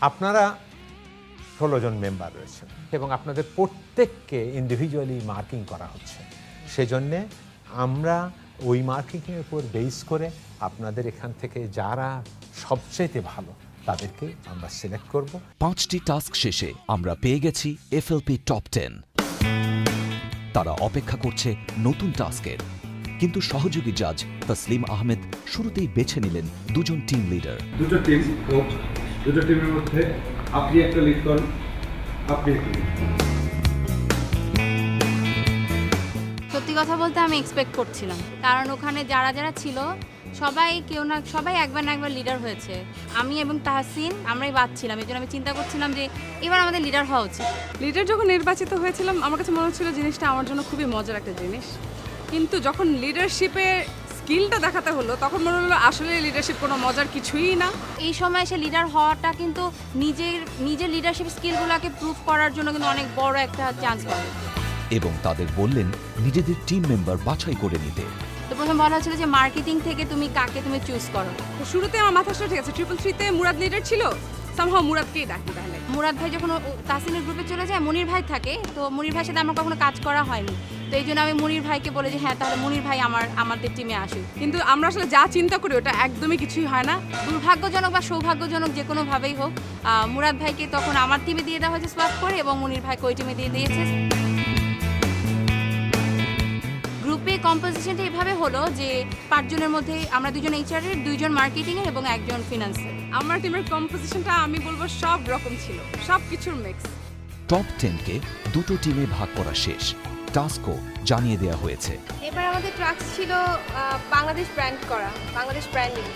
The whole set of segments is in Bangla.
আপনারা 16 জন মেম্বার রয়েছেন এবং আপনাদের প্রত্যেককে ইন্ডিভিজুয়ালি মার্কিং করা হচ্ছে। সেজন্যে আমরা ওই মার্কিংয়ের উপর বেস করে আপনাদের এখান থেকে যারা সবচেয়ে ভালো তাদেরকে আমরা সিলেক্ট করব। 5টি টাস্ক শেষে আমরা পেয়ে গেছি এফএলপি টপ 10। তারা অপেক্ষা করছে নতুন টাস্কের, কিন্তু সহযোগী জাজ তসলিম আহমেদ শুরুতেই বেছে নিলেন দুজন টিম লিডার। দুটো টিম হোক, দুটো টিমের মধ্যে আপনি একটা লিড করেন, আপনি একটা lead করেন। সত্যি কথা বলতে আমি এক্সপেক্ট করছিলাম, কারণ ওখানে যারা যারা ছিল সবাই একবার না একবার লিডার হয়েছে। আমি এবং তাহসিন আমরাই বাদ ছিলাম, এই জন্য আমি চিন্তা করছিলাম যে এবার আমাদের লিডার হওয়া উচিত। লিডার যখন নির্বাচিত হয়েছিলাম আমার কাছে মনে হচ্ছিল জিনিসটা আমার জন্য খুবই মজার একটা জিনিস, কিন্তু যখন লিডারশিপের স্কিলটা দেখাতে হলো তখন মনে হলো আসলে লিডারশিপ কোনো মজার কিছুই না। এই সময় এসে লিডার হওয়াটা কিন্তু নিজের লিডারশিপ স্কিলগুলোকে প্রুভ করার জন্য কিন্তু অনেক বড় একটা চান্স পাবে। এবং তাদের বললেন নিজেদের টিম মেম্বার বাছাই করে নিতে। তো প্রথম বলা হচ্ছিল যে মার্কেটিং থেকে কাকে তুমি চুজ করো। তো শুরুতে আমার মাথা ঠিক আছে, 333-তে মুরাদ লিডার ছিল, সামহাও মুরাদকেই ডাকি তাহলে। মুরাদ ভাই যখন তাসিনের গ্রুপে চলে যায়, মনির ভাই থাকে, তো মনির ভাইয়ের সাথে আমার কখনো কাজ করা হয়নি, তো এই জন্য আমি মনির ভাইকে বলে যে হ্যাঁ তাহলে মনির ভাই আমাদের টিমে আসুক। কিন্তু আমরা আসলে যা চিন্তা করি ওটা একদমই কিছুই হয় না। দুর্ভাগ্যজনক বা সৌভাগ্যজনক যে কোনোভাবেই হোক, মুরাদ ভাইকে তখন আমার টিমে দিয়ে দেওয়া হয়েছে সোয়াপ করে, এবং মনির ভাইকে ওই টিমে দিয়ে দিয়েছে। গ্রুপে কম্পোজিশনটা এভাবে হলো যে 5 জনের মধ্যে আমরা 2 জন এইচআরের, 2 জন মার্কেটিংয়ের এবং 1 জন ফিনান্সের। আমার টিমের কম্পোজিশনটা আমি বলবো সব রকম ছিল, সব কিছুর মিক্স। টপ 10কে দুটো টিমে ভাগ করা শেষ, টাস্কও জানিয়ে দেওয়া হয়েছে। এবার আমাদের টাস্ক ছিল বাংলাদেশ ব্র্যান্ড করা, বাংলাদেশ ব্র্যান্ডিং।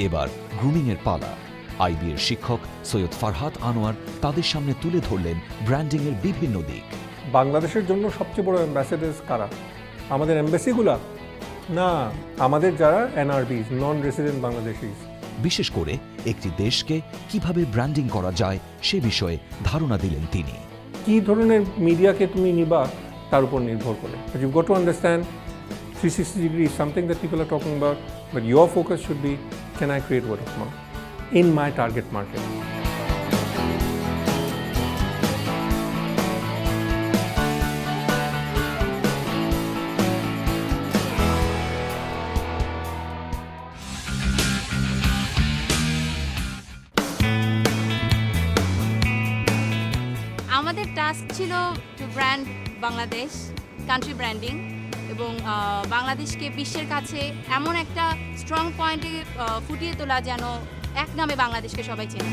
এবার গ্রুমিংয়ের পালা। আইবিএর শিক্ষক সৈয়দ ফারহাত আনোয়ার তাদের সামনে তুলে ধরলেন ব্র্যান্ডিংয়ের বিভিন্ন দিক। বাংলাদেশের জন্য সবচেয়ে বড় অ্যাম্বাসেডার্স কারা? আমাদের এমবাসিগুলা না, আমাদের যারা এনআরবিস, নন রেসিডেন্ট বাংলাদেশিস। বিশেষ করে একটি দেশকে কিভাবে ব্র্যান্ডিং করা যায় সে বিষয়ে ধারণা দিলেন তিনি। কী ধরনের মিডিয়াকে তুমি নিবা তার উপর নির্ভর করে। You got to understand 360 degree is something that people are talking about, but your focus should be, can I create word of mouth in my target market? আমাদের টাস্ক ছিল two brand Bangladesh, country branding, এবং বাংলাদেশকে বিশ্বের কাছে এমন একটা স্ট্রং পয়েন্টে ফুটিয়ে তোলা যেন এক নামে বাংলাদেশকে সবাই চেনে।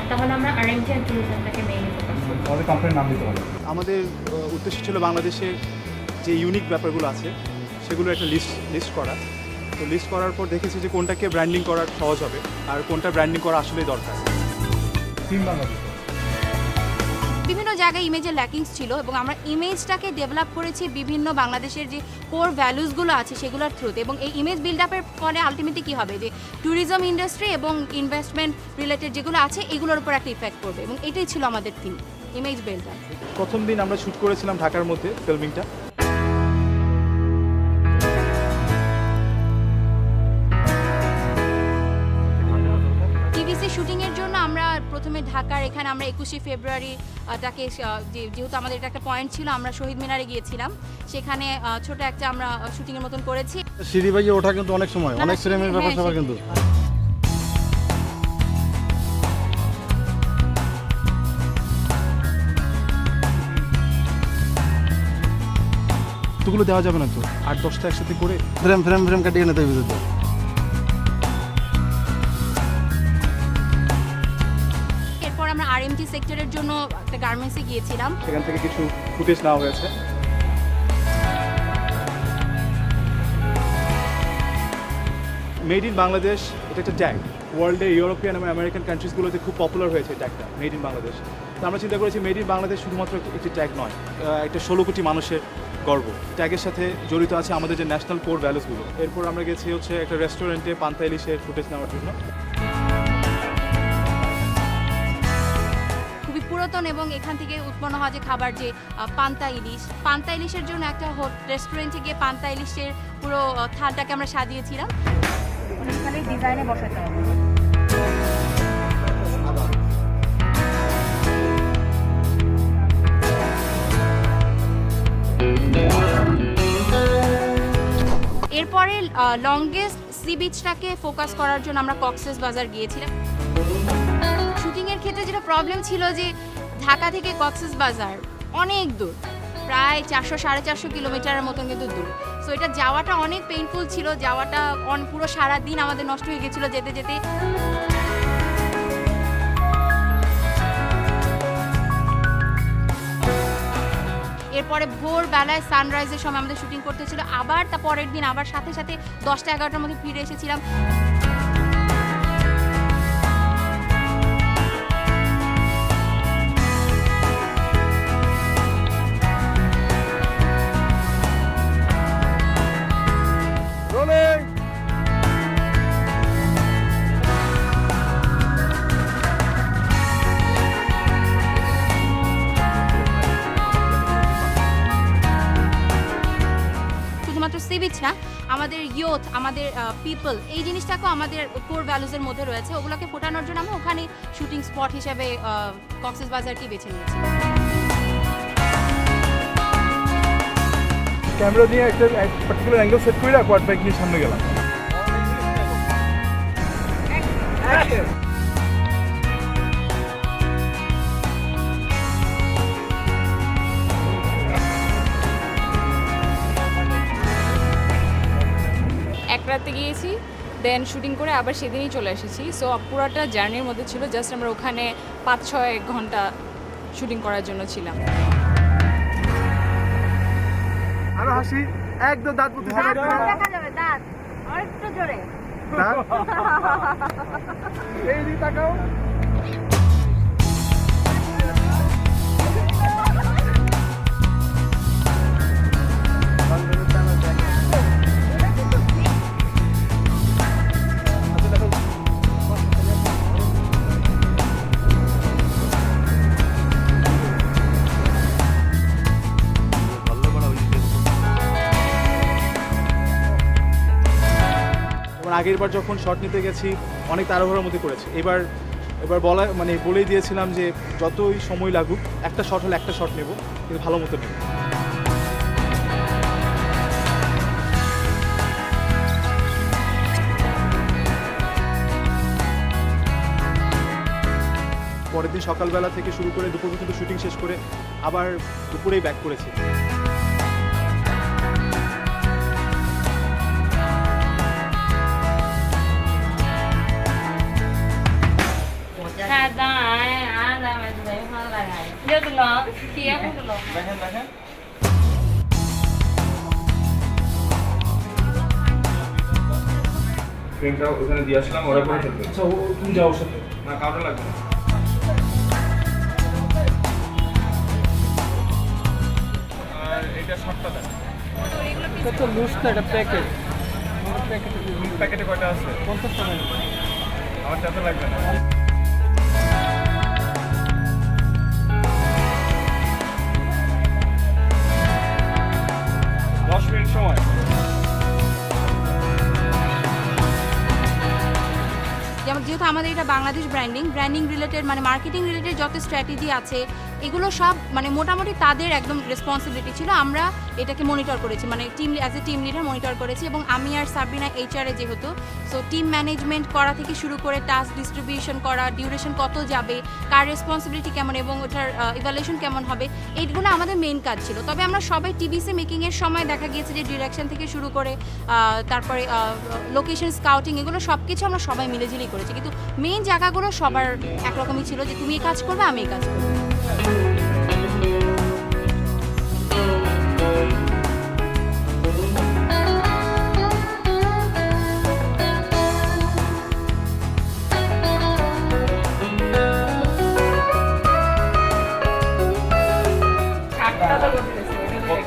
তাহলে আমরা আরএমটি আর ট্যুরিজমটাকে মেইনলি ফোকাস করব। আমাদের কোম্পানির নাম দিতে হবে। আমাদের উদ্দেশ্য ছিল বাংলাদেশের যে ইউনিক ব্যাপারগুলো আছে সেগুলো একটা লিস্ট করা। তো লিস্ট করার পর দেখেছি যে কোনটাকে ব্র্যান্ডিং করা সহজ হবে আর কোনটা ব্র্যান্ডিং করা আসলেই দরকার। টিম বাংলাদেশ বিভিন্ন জায়গায় ইমেজের ল্যাকিংস ছিল, এবং আমরা ইমেজটাকে ডেভেলপ করেছি বিভিন্ন বাংলাদেশের যে কোর ভ্যালুসগুলো আছে সেগুলোর থ্রুতে। এবং এই ইমেজ বিল্ড আপের ফলে আলটিমেটলি কী হবে, যে ট্যুরিজম ইন্ডাস্ট্রি এবং ইনভেস্টমেন্ট রিলেটেড যেগুলো আছে এগুলোর উপর একটা ইফেক্ট পড়বে, এবং এটাই ছিল আমাদের থিম, ইমেজ বিল্ড আপ। প্রথম দিন আমরা শ্যুট করেছিলাম ঢাকার মধ্যে ফিল্মিংটা। টিভিসি শুটিংয়ের জন্য আমরা প্রথমে ঢাকার এখানে আমরা 21শে ফেব্রুয়ারি তাকে যেহেতু আমাদের এটা একটা পয়েন্ট ছিল, আমরা শহীদ মিনারে গিয়েছিলাম, সেখানে ছোট একটা আমরা শুটিংয়ের মতন করেছি। সিঁড়ি বাইয়ে ওঠা কিন্তু অনেক সময় অনেক সিনেমের ব্যাপার স্যাপার কিন্তু এতগুলো দেওয়া যাবে না, তো 8-10টা একসাথে করে ফ্রেম কাটিয়ে নিতে হবে। এরপর আমরা আরএমটি সেক্টরের জন্য একটা গার্মেন্টসে গিয়েছিলাম, সেখান থেকে কিছু ফুটেজ নেওয়া হয়েছে। মেড ইন বাংলাদেশ এটা একটা ট্যাগ, ওয়ার্ল্ডে ইউরোপিয়ান এবং আমেরিকান কান্ট্রিজগুলোতে খুব পপুলার হয়েছে ট্যাগটা, মেড ইন বাংলাদেশ। তো আমরা চিন্তা করেছি মেড ইন বাংলাদেশ শুধুমাত্র একটি ট্যাগ নয়, একটা 16 কোটি মানুষের গর্ব। ট্যাগের সাথে জড়িত আছে আমাদের যে ন্যাশনাল কোর ভ্যালুসগুলো। এরপর আমরা গেছি হচ্ছে একটা রেস্টুরেন্টে পান্তা ইলিশের ফুটেজ নেওয়ার জন্য। খুবই পুরাতন পুরাতন এবং এখান থেকে উৎপন্ন হওয়া যে খাবার যে পান্তা ইলিশের জন্য একটা রেস্টুরেন্টে গিয়ে পান্তা ইলিশের পুরো থালটাকে আমরা সাজিয়েছিলাম। এখানে ডিজাইনে বসাতে হবে। এরপরে লংগেস্ট সি বিচটাকে ফোকাস করার জন্য আমরা কক্সেস বাজার গিয়েছিলাম। শুটিংয়ের ক্ষেত্রে যেটা প্রবলেম ছিল যে ঢাকা থেকে কক্সেস বাজার অনেক দূর, প্রায় 400-450 কিলোমিটারের মতন কিন্তু দূর। সো এটা যাওয়াটা অনেক পেইনফুল ছিল, যাওয়াটা পুরো সারা দিন আমাদের নষ্ট হয়ে গেছিলো যেতে যেতে। এরপরে ভোরবেলায় সানরাইজের সময় আমাদের শুটিং করতে ছিল, আবার তার পরের দিন আবার সাথে সাথে 10টা-11টার মধ্যে ফিরে এসেছিলাম। শুধুমাত্র সি বিচ না, আমাদের ইয়ুথ, আমাদের পিপল, এই জিনিসটাকেও আমাদের কোর ভ্যালুজের মধ্যে রয়েছে। ওগুলোকে ফোটানোর জন্য আমরা ওখানে শুটিং স্পট হিসেবে কক্সেস বাজারকে বেছে নিয়েছি। ক্যামেরা দিয়ে একটা পার্টিকুলার অ্যাঙ্গেল সেট করে কোয়াড বাইক নিয়ে সামনে গেলাম। এক রাতে গিয়েছি, দেন শুটিং করে আবার সেদিনই চলে এসেছি। সো পুরোটা জার্নির মধ্যে ছিল, জাস্ট আমরা ওখানে 5-6 ঘন্টা শুটিং করার জন্য ছিলাম। আরো হাসি, একদম দাঁত মুখে দেখা যাবে দাঁত আরেকটু জোরে। এই দিকে তাকাও। আগের বার যখন শট নিতে গেছি অনেক তাড়াহুড়োর মধ্যে করেছি। এবার বলেই দিয়েছিলাম যে যতই সময় লাগুক একটা শট হলে একটা শট নেব, কিন্তু ভালো মতো নেব। পরের দিন সকালবেলা থেকে শুরু করে দুপুর পর্যন্ত শুটিং শেষ করে আবার দুপুরেই ব্যাক করেছি। ফ্রেমটা ওখানে দিয়ে আসলাম, ওরা করে ফেলবে। আচ্ছা, তুমি যাও সাথে না, কাউন্টার লাগবে না। আর এটা শর্টটা দেন। এটা তো লুজ না, এটা প্যাকেট। প্যাকেটে কয়টা আছে? 50 টাকা। আমার টাকা লাগবে না। সময় যেমন যেহেতু আমাদের এটা বাংলাদেশ ব্র্যান্ডিং রিলেটেড মানে মার্কেটিং রিলেটেড যত স্ট্র্যাটেজি আছে এগুলো সব মানে মোটামুটি তাদের একদম রেসপন্সিবিলিটি ছিল। আমরা এটাকে মনিটর করেছি, মানে as a team leader monitor করেছি। এবং আমি আর সাবরিনা HR যেহেতু, সো টিম ম্যানেজমেন্ট করা থেকে শুরু করে টাস্ক ডিস্ট্রিবিউশন করা, ডিউরেশন কত যাবে, কার রেসপন্সিবিলিটি কেমন এবং ওটার ইভ্যালুয়েশন কেমন হবে, এইগুলো আমাদের মেইন কাজ ছিল। তবে আমরা সবাই টিভিসি মেকিংয়ের সময় দেখা গিয়েছে যে ডিরেকশন থেকে শুরু করে তারপরে লোকেশন স্কাউটিং, এগুলো সব কিছু আমরা সবাই মিলেঝিলেই করেছি। কিন্তু মেইন জায়গাগুলো সবার একরকমই ছিল যে তুমি এই কাজ করবে, আমি এই কাজ করবো।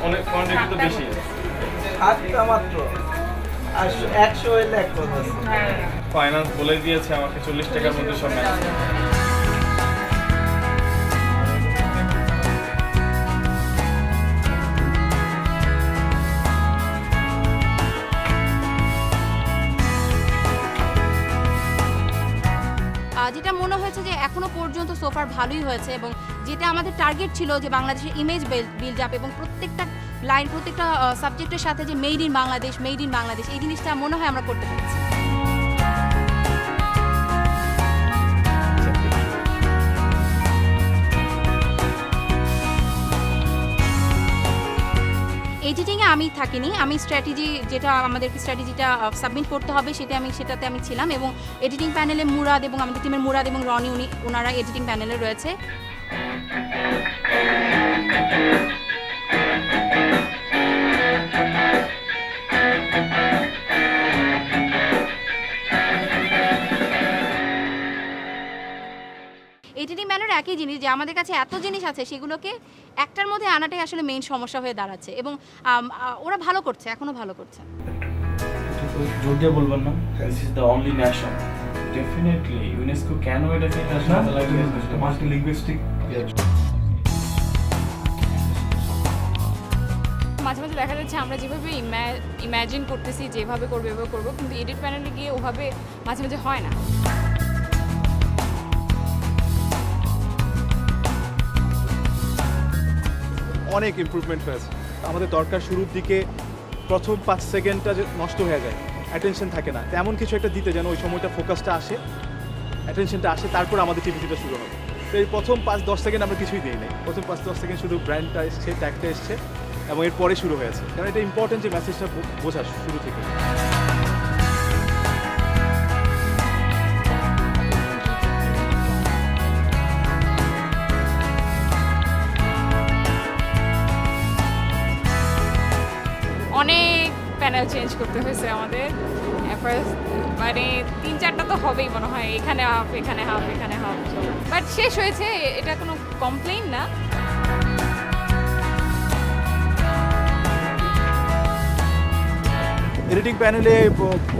অনেক কোয়ান্টিটি তো বেশি। 8টা মাত্র, আর 100 হইলে এক কথা আছে। ফাইন্যান্স বলে দিয়েছে আমাকে 40 টাকার মধ্যে সব ম্যানেজ। পর্যন্ত সোফার ভালোই হয়েছে, এবং যেটা আমাদের টার্গেট ছিল যে বাংলাদেশের ইমেজ বিল্ড আপ এবং প্রত্যেকটা লাইন প্রত্যেকটা সাবজেক্টের সাথে যে মেড ইন বাংলাদেশ এই জিনিসটা মনে হয় আমরা করতে পেরেছি। এডিটিংয়ে আমি থাকিনি, আমি যেটা আমাদেরকে স্ট্র্যাটেজিটা সাবমিট করতে হবে সেটাতে আমি ছিলাম, এবং এডিটিং প্যানেলে মুরাদ এবং আমাদের টিমের মুরাদ এবং রনি ওনারা এডিটিং প্যানেলে রয়েছে। এডিটিং ব্যানার একই জিনিস, যে আমাদের কাছে এত জিনিস আছে সেগুলোকে একটার মধ্যে আনাটাই আসলে মেইন সমস্যা হয়ে দাঁড়াচ্ছে, এবং ওরা ভালো করছে, এখনো ভালো করছে। জোর দিয়ে বলবেন না, this is the only nation. Definitely UNESCO কেন এটাকে ন্যাশনাল মাল্টিলিঙ্গুইস্টিক মাঝে মাঝে দেখা যাচ্ছে আমরা যেভাবে ইম্যাজিন করতেছি যেভাবে করবো এভাবে করবো, কিন্তু এডিট প্যানেলে গিয়ে ওভাবে মাঝে মাঝে হয় না। অনেক ইমপ্রুভমেন্ট হয়েছে। আমাদের দরকার শুরুর দিকে প্রথম 5 সেকেন্ডটা যে নষ্ট হয়ে যায়, অ্যাটেনশন থাকে না, তেমন কিছু একটা দিতে যেন ওই সময়টা ফোকাসটা আসে, অ্যাটেনশনটা আসে, তারপর আমাদের টিভিটা শুরু হবে। তো এই প্রথম 5-10 সেকেন্ড আমরা কিছুই দিই নাই, প্রথম 5-10 সেকেন্ড শুধু ব্র্যান্ডটা এসছে, ট্যাগটা এসছে, এবং এরপরে শুরু হয়েছে, কারণ এটা ইম্পর্টেন্ট যে মেসেজটা বোঝা শুরু থেকে। অনেক প্যানেল চেঞ্জ করতে হয়েছে আমাদের, মানে 3-4টা তো হবেই মনে হয়, এখানে হাফ এখানে হাফ এখানে হাফ, বাট শেষ হয়েছে, এটা কোনো কমপ্লেইন না। এডিটিং প্যানেলে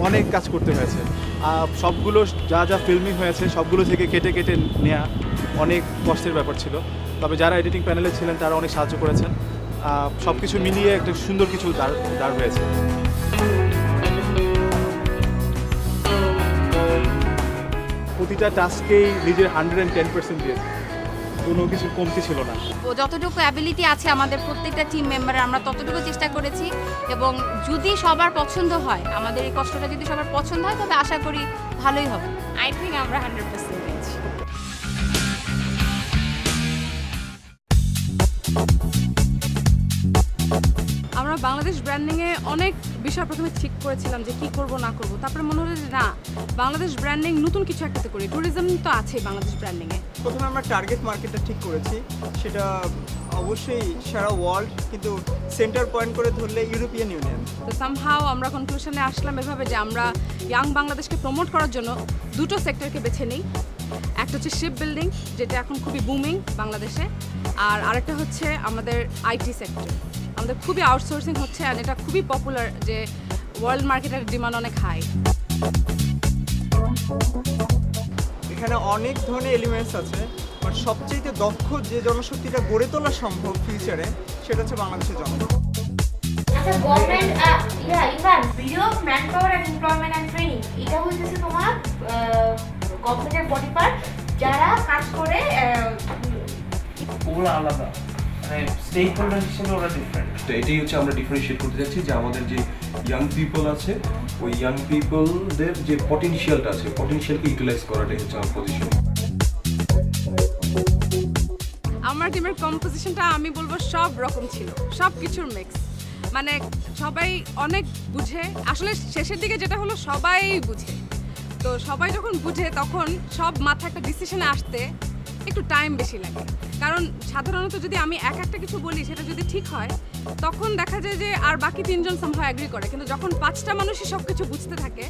অনেক কাজ করতে হয়েছে, সবগুলো যা ফিল্মিং হয়েছে সবগুলো থেকে কেটে কেটে নেওয়া অনেক কষ্টের ব্যাপার ছিল, তবে যারা এডিটিং প্যানেলে ছিলেন তারা অনেক সাহায্য করেছেন, সব কিছু মিলিয়ে একটা সুন্দর কিছু দাঁড় হয়েছে। প্রতিটা টাস্কেই নিজের 110% দিয়েছে, কোনো কিছু কমতি ছিল না। যতটুকু অ্যাবিলিটি আছে আমাদের প্রত্যেকটা টিম মেম্বারের, আমরা ততটুকু চেষ্টা করেছি, এবং যদি সবার পছন্দ হয়, আমাদের এই কষ্টটা যদি সবার পছন্দ হয়, তবে আশা করি ভালোই হবে। আই থিঙ্ক আমরা 100% দিয়েছি। আমরা বাংলাদেশ ব্র্যান্ডিংয়ে অনেক বিষয় প্রথমে ঠিক করেছিলাম যে কি করব না করব, তারপরে মনে হলো যে না, বাংলাদেশ ব্র্যান্ডিং নতুন কিছু একটাতে করি, ট্যুরিজম তো আছে বাংলাদেশ ব্র্যান্ডিংয়ে। প্রথমে আমরা টার্গেট মার্কেটটা ঠিক করেছি, সেটা অবশ্যই সারা ওয়ার্ল্ড, কিন্তু সেন্টার পয়েন্ট করে ধরলে ইউরোপিয়ান ইউনিয়ন। তো সামহাও আমরা কনক্লুশনে আসলাম এভাবে যে আমরা ইয়াং বাংলাদেশকে প্রমোট করার জন্য দুটো সেক্টরকে বেছে নিই। একটা হচ্ছে শিপ বিল্ডিং, যেটা এখন খুবই বুমিং বাংলাদেশে, আর আরেকটা হচ্ছে আমাদের আইটি সেক্টর। আমাদের খুবই আউটসোর্সিং হচ্ছে, আর এটা খুবই পপুলার, যে ওয়ার্ল্ড মার্কেটের ডিমান্ড অনেক হাই। এখানে অনেক ধরনের এলিমেন্টস আছে, বাট সবচেয়ে দক্ষ যে জনশক্তিটা গড়ে তোলা সম্ভব ফিউচারে, সেটা হচ্ছে বাংলাদেশের জনগণ। আচ্ছা, গভর্নমেন্ট ইভান bureau of manpower and employment and training, এটা হচ্ছে তোমার গভর্নমেন্টের বডি পার্ট, যারা কাজ করে ওরা আলাদা, মানে স্টেক হোল্ডার হিসেবে ওরা ডিফারেন্ট। তো এটাই হচ্ছে আমরা ডিফারেন্সিয়েট করতে যাচ্ছি, যে আমাদের যে ইয়াং পিপল আছে, ওই ইয়াং পিপলদের যে পটেনশিয়ালটা আছে, পটেনশিয়ালকে ইউটিলাইজ করাটাই হচ্ছে আমার পজিশন। আমার টিমের কম্পোজিশনটা আমি বলবো সব রকম ছিল, সব কিছুর মিক্স, মানে সবাই অনেক বুঝে, আসলে শেষের দিকে যেটা হলো সবাই বুঝে, তো সবাই যখন বুঝে তখন সব মাথায় একটা ডিসিশনে আসতে একটু টাইম বেশি লাগে, কারণ সাধারণত যদি আমি একটা কিছু বলি সেটা যদি ঠিক হয়, তখন দেখা যায় যে আর বাকি 3জন সম্ভব অ্যাগ্রি করে, কিন্তু যখন 5টা মানুষই সব কিছু বুঝতে থাকে,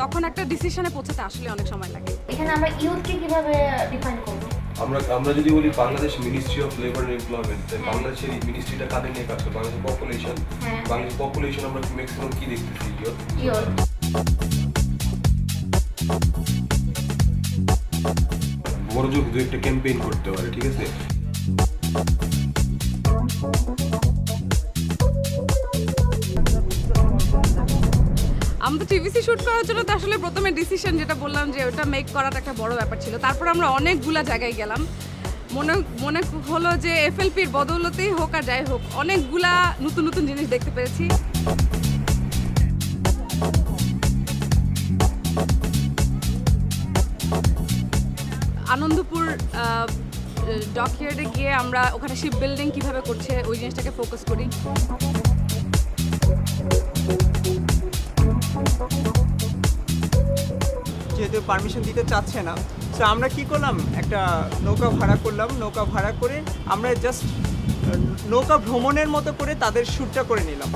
তখন একটা ডিসিশনে পৌঁছাতে আসলে অনেক সময় লাগে। এখানে আমরা ইউথকে কিভাবে ডিফাইন করব? আমরা যদি বলি Bangladesh ministry of labour and employment, বাংলাদেশের এই মিনিস্ট্রিটা কাদের নিয়ে কাজ করে? বাংলাদেশের পপুলেশন। বাংলাদেশ পপুলেশন আমরা ম্যাক্সিমাম কি দেখতেছি? বড় জোর দু একটা ক্যাম্পেইন করতে পারে, ঠিক আছে? আমাদের টিভিসি শুট করার জন্য তো আসলে প্রথমে ডিসিশন যেটা বললাম যে ওটা মেক করাটা একটা বড় ব্যাপার ছিল। তারপর আমরা অনেকগুলা জায়গায় গেলাম, মনে হলো যে এফএলপির বদৌলতেই হোক আর যাই হোক অনেকগুলা নতুন নতুন জিনিস দেখতে পেরেছি। আনন্দপুর ডকইয়ার্ডে গিয়ে আমরা ওখানে শিপ বিল্ডিং কিভাবে করছে ওই জিনিসটাকে ফোকাস করি। যেহেতু পারমিশন দিতে চাচ্ছে না, তো আমরা কি করলাম, একটা নৌকা ভাড়া করলাম। নৌকা ভাড়া করে আমরা জাস্ট নৌকা ভ্রমণের মতো করে তাদের শ্যুটটা করে নিলাম।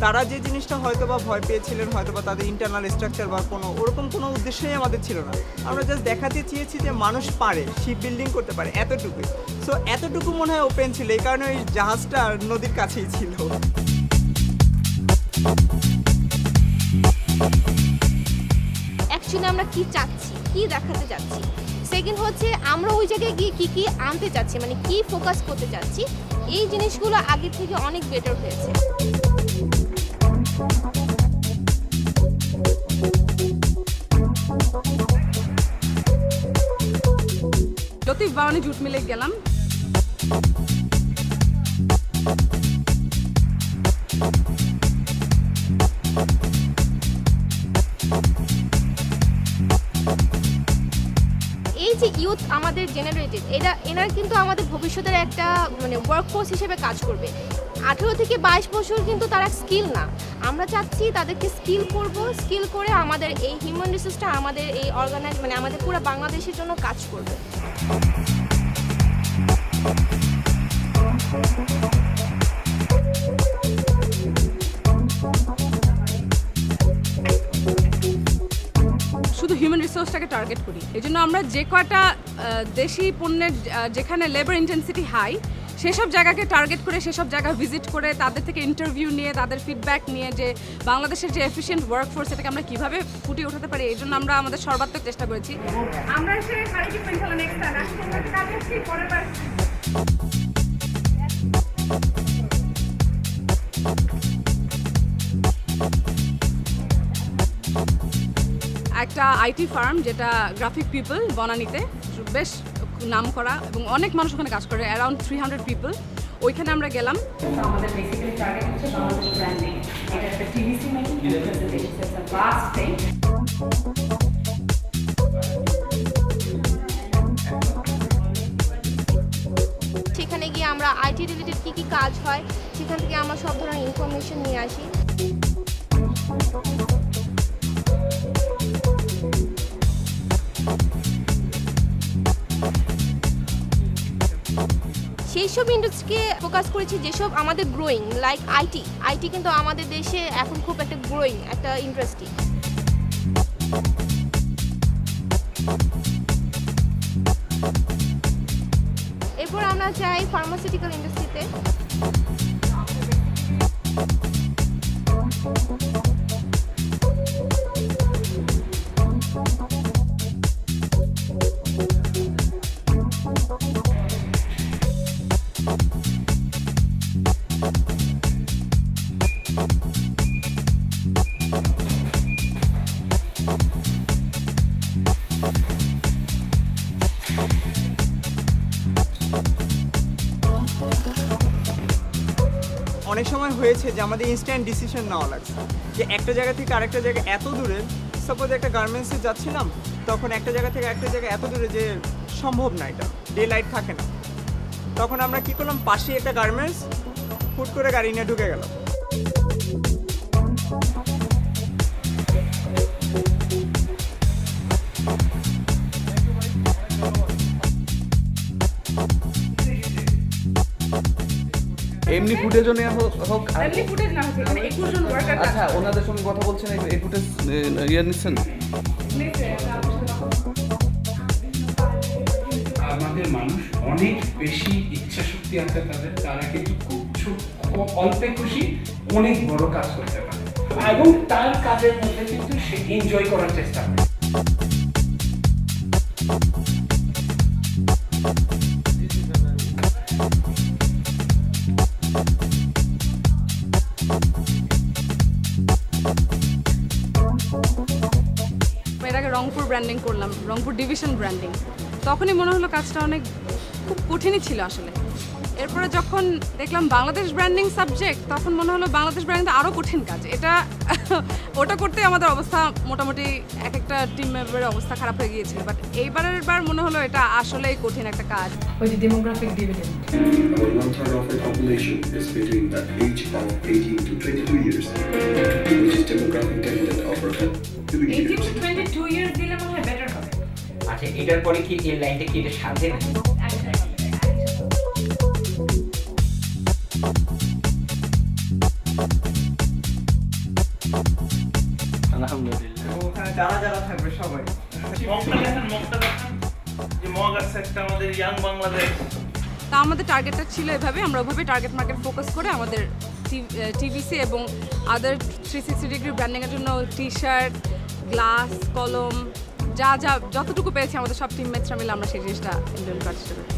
তারা যে জিনিসটা হয়তো বা ভয় পেয়েছিলেন, হয়তো বা তাদের ইন্টারনাল স্ট্রাকচার বা কোনো ওরকম কোনো উদ্দেশ্যই আমাদের ছিল না। আমরা জাস্ট দেখাতে চেয়েছি যে মানুষ পারে, শিপ বিল্ডিং করতে পারে, এতটুকুই। সো এতটুকু মনে হয় ওপেন ছিল, এই কারণে ওই জাহাজটা নদীর কাছেই ছিল। অ্যাকচুয়ালি আমরা কি চাচ্ছি, কি দেখাতে চাচ্ছি। সেকেন্ড হচ্ছে আমরা ওই জায়গায় গিয়ে কি কি আনতে চাচ্ছি, মানে কি ফোকাস করতে চাচ্ছি, এই জিনিসগুলো আগের থেকে অনেক বেটার হয়েছে। লতিফ বাওয়ানি জুট মিলে গেলাম। এই যে ইউথ আমাদের জেনারেটেড, এনারা কিন্তু আমাদের ভবিষ্যতের একটা মানে ওয়ার্কফোর্স হিসেবে কাজ করবে। 18 থেকে 22 বছর কিন্তু তারা স্কিল না, আমরা চাচ্ছি তাদেরকে স্কিল করব, স্কিল করে আমাদের এই হিউম্যান রিসোর্সটা আমাদের এই অর্গানাইজ মানে আমাদের পুরো বাংলাদেশের জন্য কাজ করবে। শুধু হিউম্যান রিসোর্সটাকে টার্গেট করি, এই জন্য আমরা যে কয়টা দেশি পণ্যের যেখানে লেবার ইন্টেন্সিটি হাই সেসব জায়গাকে টার্গেট করে সেসব জায়গা ভিজিট করে তাদের থেকে ইন্টারভিউ নিয়ে তাদের ফিডব্যাক নিয়ে যে বাংলাদেশের যে এফিশিয়েন্ট ওয়ার্কফোর্স এটাকে আমরা কীভাবে ফুটিয়ে উঠাতে পারি, এই জন্য আমরা আমাদের সর্বাত্মক চেষ্টা করেছি। আমরা এসে একটা আইটি ফার্ম যেটা গ্রাফিক পিপল বনানীতে বেশ নাম করা এবং অনেক মানুষ ওখানে কাজ করে, অ্যারাউন্ড 300 পিপল। ওইখানে আমরা গেলাম। আমাদের বেসিক্যালি টার্গেট হচ্ছে বাংলাদেশ ব্র্যান্ডিং। এটা একটা TVC making representative, it's a vast thing. সেখানে গিয়ে আমরা আইটি রিলেটেড কি কি কাজ হয় সেখান থেকে আমরা সব ধরনের ইনফরমেশন নিয়ে আসি। সেই সব ইন্ডাস্ট্রিকে ফোকাস করেছি যেসব আমাদের গ্রোয়িং, লাইক আইটি কিন্তু আমাদের দেশে এখন খুব একটা গ্রোয়িং একটা ইন্ডাস্ট্রি। এরপর আমরা চাই ফার্মাসিউটিক্যাল ইন্ডাস্ট্রিতে। অনেক সময় হয়েছে যে আমাদের ইনস্ট্যান্ট ডিসিশন নেওয়া লাগছে, যে একটা জায়গা থেকে আরেকটা জায়গা এত দূরে, সাপোজ একটা গার্মেন্টসে যাচ্ছিলাম, তখন একটা জায়গা থেকে একটা জায়গা এত দূরে যে সম্ভব না, এটা ডে লাইট থাকে না। তখন আমরা কি করলাম, পাশে একটা গার্মেন্টস, হুট করে গাড়ি নিয়ে ঢুকে গেলাম। এমনি ফুটেজও নেওয়া হোক, এমনি ফুটেজ না হচ্ছে মানে 21 জন ওয়ার্কার। আচ্ছা ওনাদের সঙ্গে কথা বলছেন, এই ফুটেজ ইয়ে নিচ্ছেন। আমাদের মানুষ অনেক বেশি ইচ্ছা শক্তি আছে তাদের, তারা কিন্তু খুব অল্পে খুশি অনেক বড় কাজ করতে পারে এবং তার কাজের মধ্যে কিন্তু সে এনজয় করার চেষ্টা করে। ব্র্যান্ডিং করলাম, রংপুর ডিভিশন ব্র্যান্ডিং, তখনই মনে হলো কাজটা অনেক খুব কঠিনই ছিল আসলে। এরপরে যখন দেখলাম বাংলাদেশ ব্র্যান্ডিং সাবজেক্ট, তখন মনে হলো বাংলাদেশ ব্র্যান্ডিং আরও কঠিন কাজ। এটা ওটা করতে আমাদের অবস্থা মোটামুটি এক একটা টিম মেম্বারের অবস্থা খারাপ হয়ে গিয়েছিল, বাট এইবারের বার মনে হলো এটা আসলেই কঠিন একটা কাজ। ওই যে demographic dividend, About 1/3 of our population is between the age of 18 to 22 years, which is demographic dividend of our 18 to 22 years দিলে মনে হয় বেটার হবে। আচ্ছা, এটার পরে কি এই লাইনটা কি এটা সাথে নাকি? আলহামদুলিল্লাহ। ওখানে যারা যারা থাকবে সবাই মগটা দেখেন যে মগ আছে একটা আমাদের ইয়াং বাংলাদেশ। তা আমাদের টার্গেটটা ছিল এভাবে, আমরা ওভাবে টার্গেট মার্কেট ফোকাস করে আমাদের টিভিসি এবং আদার 360 ডিগ্রি ব্র্যান্ডিংয়ের জন্য টি শার্ট, গ্লাস, কলম, যা যা যতটুকু পেরেছি আমাদের সব টিমমেটসরা মিলে আমরা সেই জিনিসটা ইমপ্লিমেন্ট করার চেষ্টা করি।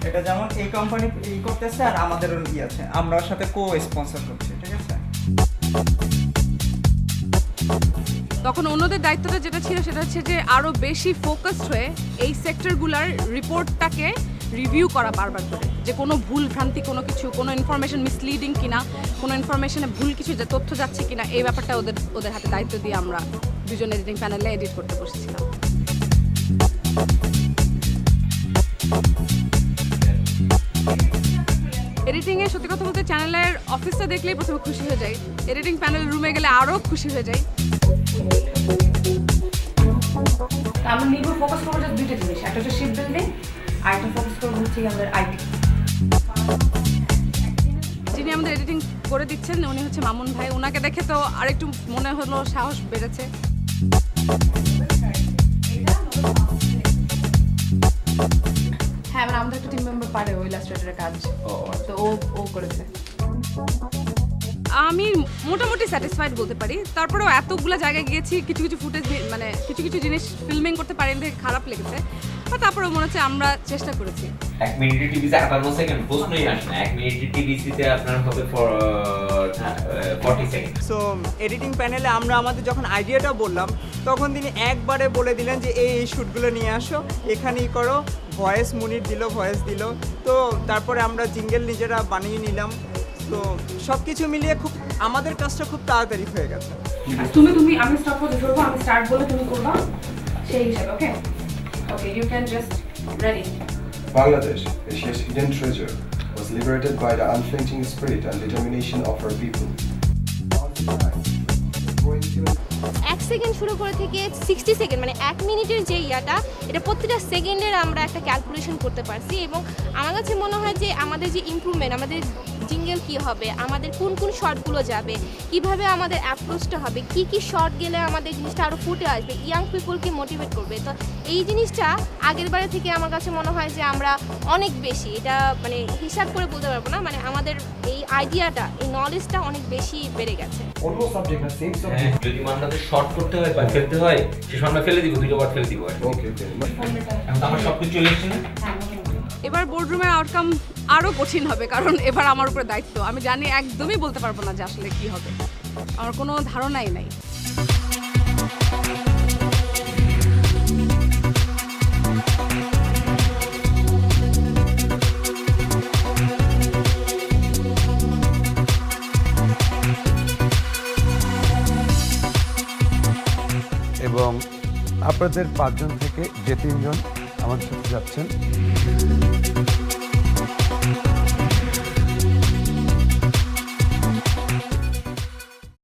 এটা যেমন এই কোম্পানি করতেছে আর আমাদেরও আছে, আমরা ওর সাথে কো স্পন্সর করছি, ঠিক আছে? তখন অন্যদের দায়িত্বটা যেটা ছিল সেটা হচ্ছে যে আরও বেশি ফোকাসড হয়ে এই সেক্টরগুলোর রিপোর্টটাকে রিভিউ করা বারবার করে, যে কোনো ভুল ভ্রান্তি, কোনো কিছু, কোনো ইনফরমেশন মিসলিডিং কিনা, কোনো ইনফরমেশনে ভুল কিছু যে তথ্য যাচ্ছে কিনা, এই ব্যাপারটা ওদের হাতে দায়িত্ব দিয়ে আমরা দুজন এডিটিং প্যানেলে এডিট করতে বসেছিলাম। এডিটিংয়ে সত্যি কথা বলতে চ্যানেলের অফিসটা দেখলেই প্রথমে খুশি হয়ে যাই, এডিটিং প্যানেল রুমে গেলে আরও খুশি হয়ে যাই। আমরা নির্ভর ফোকাস করবো যে দুইটা জিনিস, একটা হচ্ছে শিপ বিল্ডিং আর একটা ফোকাস করবো হচ্ছে আমাদের আইটি। যিনি আমাদের এডিটিং করে দিচ্ছেন উনি হচ্ছে মামুন ভাই, ওনাকে দেখে তো আরেকটু মনে হলো সাহস বেড়েছে। হ্যাঁ, মানে আমাদের একটা টিম মেম্বার পারে ওই ইলাস্ট্রেটরের কাজ, তো ও করেছে। আমি মোটামুটি স্যাটিসফাইড বলতে পারি। তারপরেও এতগুলো জায়গায় গিয়েছি, কিছু কিছু ফুটেজ মানে কিছু কিছু জিনিস ফিল্মিং করতে পারিনি দেখে খারাপ লেগেছে, আর তারপরেও মনে হচ্ছে আমরা চেষ্টা করেছি। 1 মিনিটের টিভিতে 58 সেকেন্ড প্রশ্নই আসে না, 1 মিনিটের টিভিতে আপনার হবে 40 সেকেন্ড। সো এডিটিং প্যানেলে আমরা আমাদের যখন আইডিয়াটা বললাম, তখন তিনি একবারে বলে দিলেন যে এই শুটগুলো নিয়ে আসো, এখানেই করো, ভয়েস মুনির দিল, ভয়েস দিল, তো তারপরে আমরা জিঙ্গেল নিজেরা বানিয়ে নিলাম। তো সব কিছু মিলিয়ে খুব আমাদের কাজটা খুব তাড়াতাড়ি হয়ে গেছে। তুমি আমি স্টপ করতে বলবো, আমি স্টার্ট বলে তুমি করবা সেই হিসাবে। Okay okay, you can just ready. Bangladesh, Asia's hidden treasure, was liberated by the unflinching spirit and determination of our people. 1 second শুরু করে থেকে 60 সেকেন্ড, মানে 1 মিনিটের যে ইয়াটা, এটা প্রতিটা সেকেন্ডের আমরা একটা ক্যালকুলেশন করতে পারছি। এবং আমার কাছে মনে হয় যে আমাদের যে ইমপ্রুভমেন্ট, আমাদের জিঙ্গেল কী হবে, আমাদের কোন কোন শর্টগুলো যাবে, কিভাবে আমাদের অ্যাপ্রোচটা হবে, কি কি শর্ট গেলে আমাদের জিনিসটা আরও ফুটে আসবে, ইয়াং পিপলকে মোটিভেট করবে। তো এই জিনিসটা আগের বারে থেকে আমার কাছে মনে হয় যে আমরা অনেক বেশি, এটা মানে হিসাব করে বলতে পারবো না, মানে আমাদের এই আইডিয়াটা, এই নলেজটা অনেক বেশি বেড়ে গেছে। Almost subject, the same subject. যদি বাংলাদেশ শর্ট করতে হয় বা ফেলতে হয়, সে আমরা ফেলে দিব, দুটো বার ফেলে দিব। Okay, okay. এখন আমার সব কিছু চলে এসেছে না। এবার বোর্ডরুমের আউটকাম আরও কঠিন হবে, কারণ এবার আমার উপরে দায়িত্ব। আমি জানি, একদমই বলতে পারবো না যে আসলে কী হবে, আমার কোনো ধারণাই নাই। এবং আপনাদের 5 জন থেকে যে 3 জন আমাদের সাথে যাচ্ছেন,